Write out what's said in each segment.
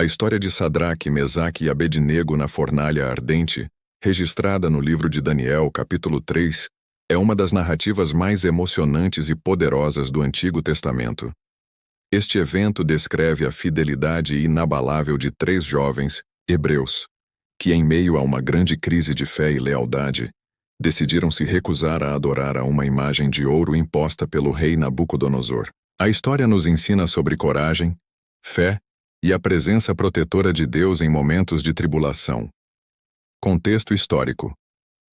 A história de Sadraque, Mesaque e Abednego na fornalha ardente, registrada no livro de Daniel, capítulo 3, é uma das narrativas mais emocionantes e poderosas do Antigo Testamento. Este evento descreve a fidelidade inabalável de três jovens, hebreus, que em meio a uma grande crise de fé e lealdade, decidiram se recusar a adorar a uma imagem de ouro imposta pelo rei Nabucodonosor. A história nos ensina sobre coragem, fé e a presença protetora de Deus em momentos de tribulação. Contexto histórico: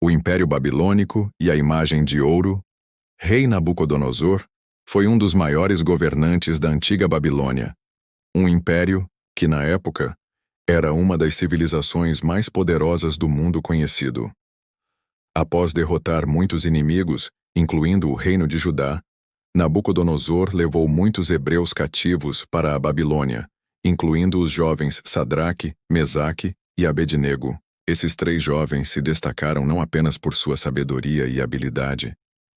o Império Babilônico e a imagem de ouro. Rei Nabucodonosor foi um dos maiores governantes da antiga Babilônia, um império que, na época, era uma das civilizações mais poderosas do mundo conhecido. Após derrotar muitos inimigos, incluindo o reino de Judá, Nabucodonosor levou muitos hebreus cativos para a Babilônia, incluindo os jovens Sadraque, Mesaque e Abednego. Esses três jovens se destacaram não apenas por sua sabedoria e habilidade,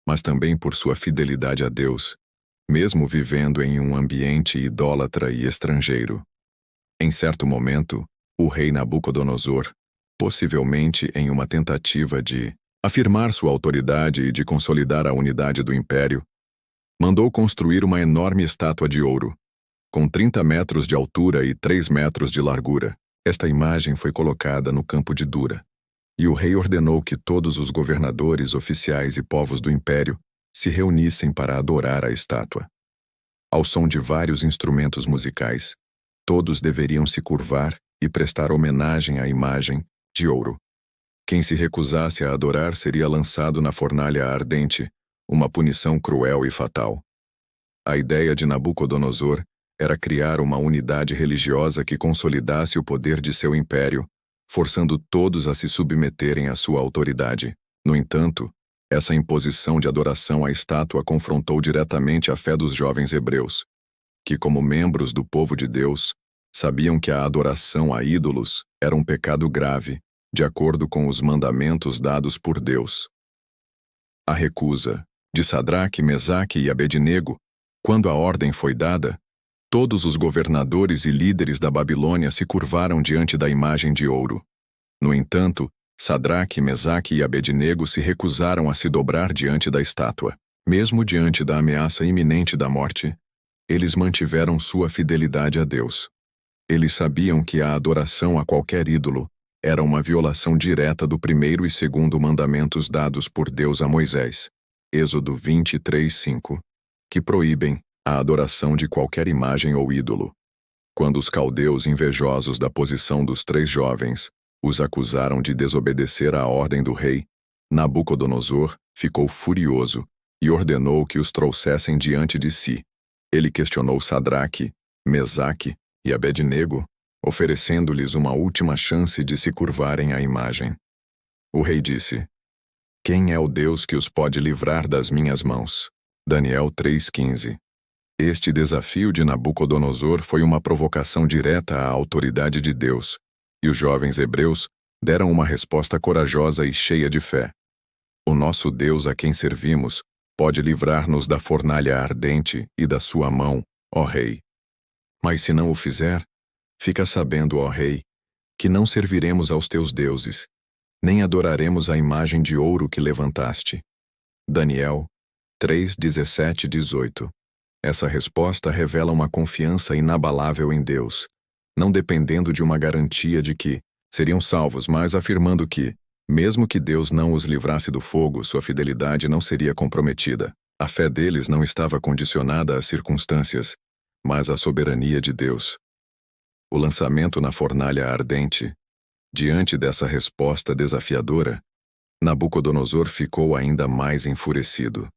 mas também por sua fidelidade a Deus, mesmo vivendo em um ambiente idólatra e estrangeiro. Em certo momento, o rei Nabucodonosor, possivelmente em uma tentativa de afirmar sua autoridade e de consolidar a unidade do império, mandou construir uma enorme estátua de ouro, com 30 metros de altura e 3 metros de largura. Esta imagem foi colocada no campo de Dura, e o rei ordenou que todos os governadores, oficiais e povos do império se reunissem para adorar a estátua. Ao som de vários instrumentos musicais, todos deveriam se curvar e prestar homenagem à imagem de ouro. Quem se recusasse a adorar seria lançado na fornalha ardente, uma punição cruel e fatal. A ideia de Nabucodonosor era criar uma unidade religiosa que consolidasse o poder de seu império, forçando todos a se submeterem à sua autoridade. No entanto, essa imposição de adoração à estátua confrontou diretamente a fé dos jovens hebreus, que, como membros do povo de Deus, sabiam que a adoração a ídolos era um pecado grave, de acordo com os mandamentos dados por Deus. A recusa de Sadraque, Mesaque e Abednego, quando a ordem foi dada, todos os governadores e líderes da Babilônia se curvaram diante da imagem de ouro. No entanto, Sadraque, Mesaque e Abednego se recusaram a se dobrar diante da estátua. Mesmo diante da ameaça iminente da morte, eles mantiveram sua fidelidade a Deus. Eles sabiam que a adoração a qualquer ídolo era uma violação direta do primeiro e segundo mandamentos dados por Deus a Moisés, Êxodo 23:5, que proíbem a adoração de qualquer imagem ou ídolo. Quando os caldeus, invejosos da posição dos três jovens, os acusaram de desobedecer à ordem do rei, Nabucodonosor ficou furioso e ordenou que os trouxessem diante de si. Ele questionou Sadraque, Mesaque e Abednego, oferecendo-lhes uma última chance de se curvarem à imagem. O rei disse: "Quem é o Deus que os pode livrar das minhas mãos?" Daniel 3:15. Este desafio de Nabucodonosor foi uma provocação direta à autoridade de Deus, e os jovens hebreus deram uma resposta corajosa e cheia de fé. O nosso Deus a quem servimos pode livrar-nos da fornalha ardente e da sua mão, ó rei. Mas se não o fizer, fica sabendo, ó rei, que não serviremos aos teus deuses, nem adoraremos a imagem de ouro que levantaste. Daniel 3:17-18. Essa resposta revela uma confiança inabalável em Deus, não dependendo de uma garantia de que seriam salvos, mas afirmando que, mesmo que Deus não os livrasse do fogo, sua fidelidade não seria comprometida. A fé deles não estava condicionada às circunstâncias, mas à soberania de Deus. O lançamento na fornalha ardente. Diante dessa resposta desafiadora, Nabucodonosor ficou ainda mais enfurecido.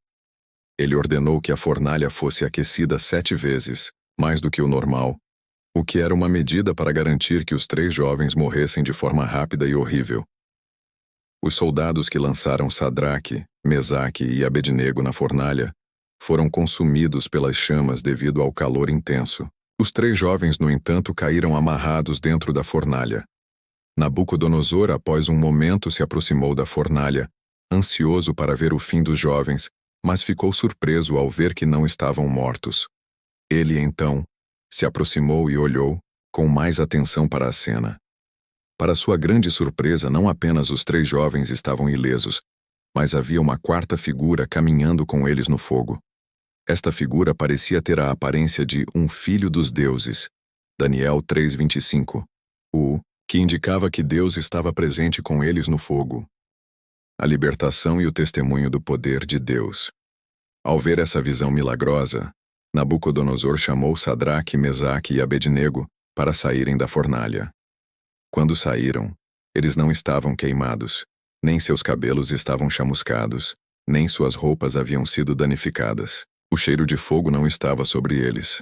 Ele ordenou que a fornalha fosse aquecida 7 vezes, mais do que o normal, o que era uma medida para garantir que os três jovens morressem de forma rápida e horrível. Os soldados que lançaram Sadraque, Mesaque e Abednego na fornalha foram consumidos pelas chamas devido ao calor intenso. Os três jovens, no entanto, caíram amarrados dentro da fornalha. Nabucodonosor, após um momento, se aproximou da fornalha, ansioso para ver o fim dos jovens, mas ficou surpreso ao ver que não estavam mortos. Ele, então, se aproximou e olhou, com mais atenção para a cena. Para sua grande surpresa, não apenas os 3 jovens estavam ilesos, mas havia uma quarta figura caminhando com eles no fogo. Esta figura parecia ter a aparência de um filho dos deuses. Daniel 3:25. Que indicava que Deus estava presente com eles no fogo. A libertação e o testemunho do poder de Deus. Ao ver essa visão milagrosa, Nabucodonosor chamou Sadraque, Mesaque e Abednego para saírem da fornalha. Quando saíram, eles não estavam queimados, nem seus cabelos estavam chamuscados, nem suas roupas haviam sido danificadas. O cheiro de fogo não estava sobre eles.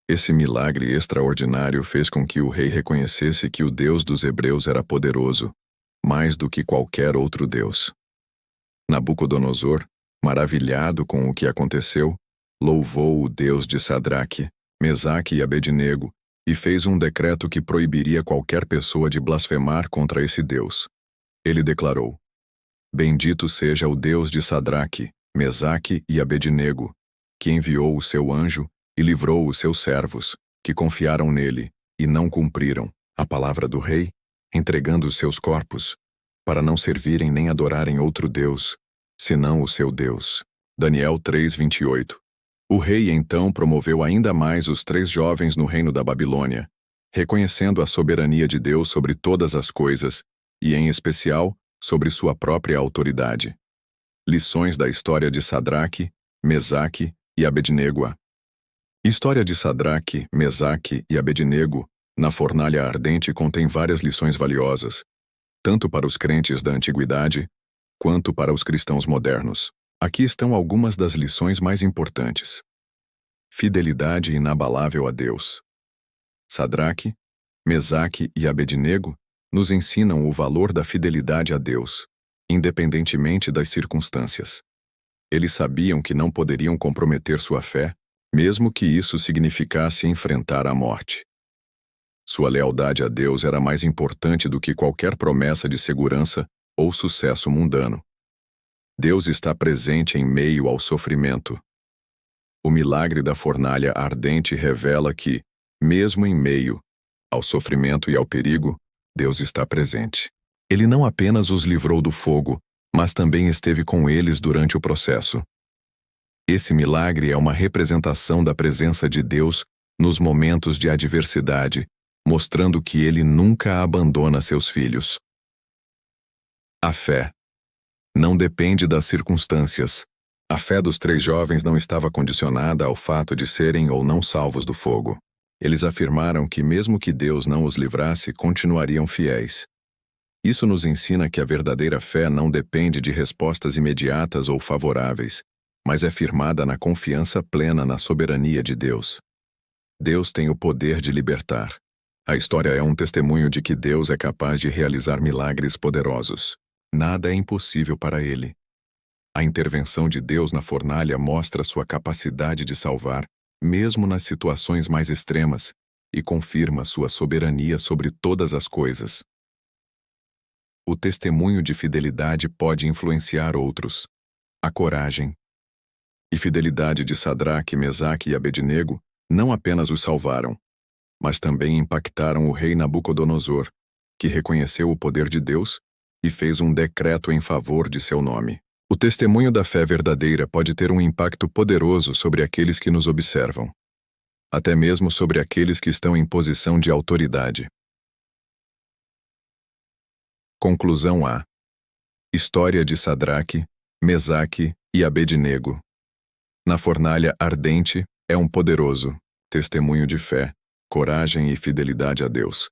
Esse milagre extraordinário fez com que o rei reconhecesse que o Deus dos hebreus era poderoso, mais do que qualquer outro Deus. Nabucodonosor, maravilhado com o que aconteceu, louvou o Deus de Sadraque, Mesaque e Abednego e fez um decreto que proibiria qualquer pessoa de blasfemar contra esse Deus. Ele declarou: Bendito seja o Deus de Sadraque, Mesaque e Abednego, que enviou o seu anjo e livrou os seus servos, que confiaram nele e não cumpriram a palavra do rei, entregando os seus corpos, para não servirem nem adorarem outro Deus, senão o seu Deus. Daniel 3:28. O rei então promoveu ainda mais os 3 jovens no reino da Babilônia, reconhecendo a soberania de Deus sobre todas as coisas, e em especial sobre sua própria autoridade. Lições da história de Sadraque, Mesaque e Abednego. A história de Sadraque, Mesaque e Abednego na fornalha ardente contém várias lições valiosas, tanto para os crentes da antiguidade, quanto para os cristãos modernos. Aqui estão algumas das lições mais importantes. Fidelidade inabalável a Deus. Sadraque, Mesaque e Abednego nos ensinam o valor da fidelidade a Deus, independentemente das circunstâncias. Eles sabiam que não poderiam comprometer sua fé, mesmo que isso significasse enfrentar a morte. Sua lealdade a Deus era mais importante do que qualquer promessa de segurança ou sucesso mundano. Deus está presente em meio ao sofrimento. O milagre da fornalha ardente revela que, mesmo em meio ao sofrimento e ao perigo, Deus está presente. Ele não apenas os livrou do fogo, mas também esteve com eles durante o processo. Esse milagre é uma representação da presença de Deus nos momentos de adversidade, mostrando que Ele nunca abandona seus filhos. A fé não depende das circunstâncias. A fé dos 3 jovens não estava condicionada ao fato de serem ou não salvos do fogo. Eles afirmaram que mesmo que Deus não os livrasse, continuariam fiéis. Isso nos ensina que a verdadeira fé não depende de respostas imediatas ou favoráveis, mas é firmada na confiança plena na soberania de Deus. Deus tem o poder de libertar. A história é um testemunho de que Deus é capaz de realizar milagres poderosos. Nada é impossível para Ele. A intervenção de Deus na fornalha mostra sua capacidade de salvar, mesmo nas situações mais extremas, e confirma sua soberania sobre todas as coisas. O testemunho de fidelidade pode influenciar outros. A coragem e fidelidade de Sadraque, Mesaque e Abednego não apenas os salvaram, mas também impactaram o rei Nabucodonosor, que reconheceu o poder de Deus e fez um decreto em favor de seu nome. O testemunho da fé verdadeira pode ter um impacto poderoso sobre aqueles que nos observam, até mesmo sobre aqueles que estão em posição de autoridade. Conclusão A. História de Sadraque, Mesaque e Abednego. Na fornalha ardente é um poderoso testemunho de fé, coragem e fidelidade a Deus.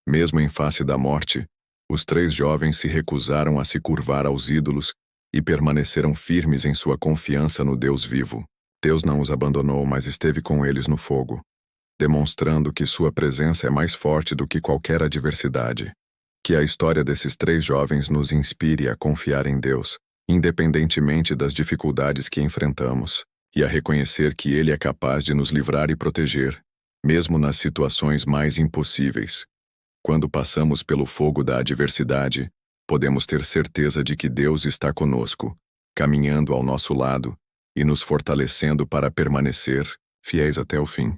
Mesmo em face da morte, os 3 jovens se recusaram a se curvar aos ídolos e permaneceram firmes em sua confiança no Deus vivo. Deus não os abandonou, mas esteve com eles no fogo, demonstrando que sua presença é mais forte do que qualquer adversidade. Que a história desses 3 jovens nos inspire a confiar em Deus, independentemente das dificuldades que enfrentamos, e a reconhecer que Ele é capaz de nos livrar e proteger, mesmo nas situações mais impossíveis. Quando passamos pelo fogo da adversidade, podemos ter certeza de que Deus está conosco, caminhando ao nosso lado e nos fortalecendo para permanecer fiéis até o fim.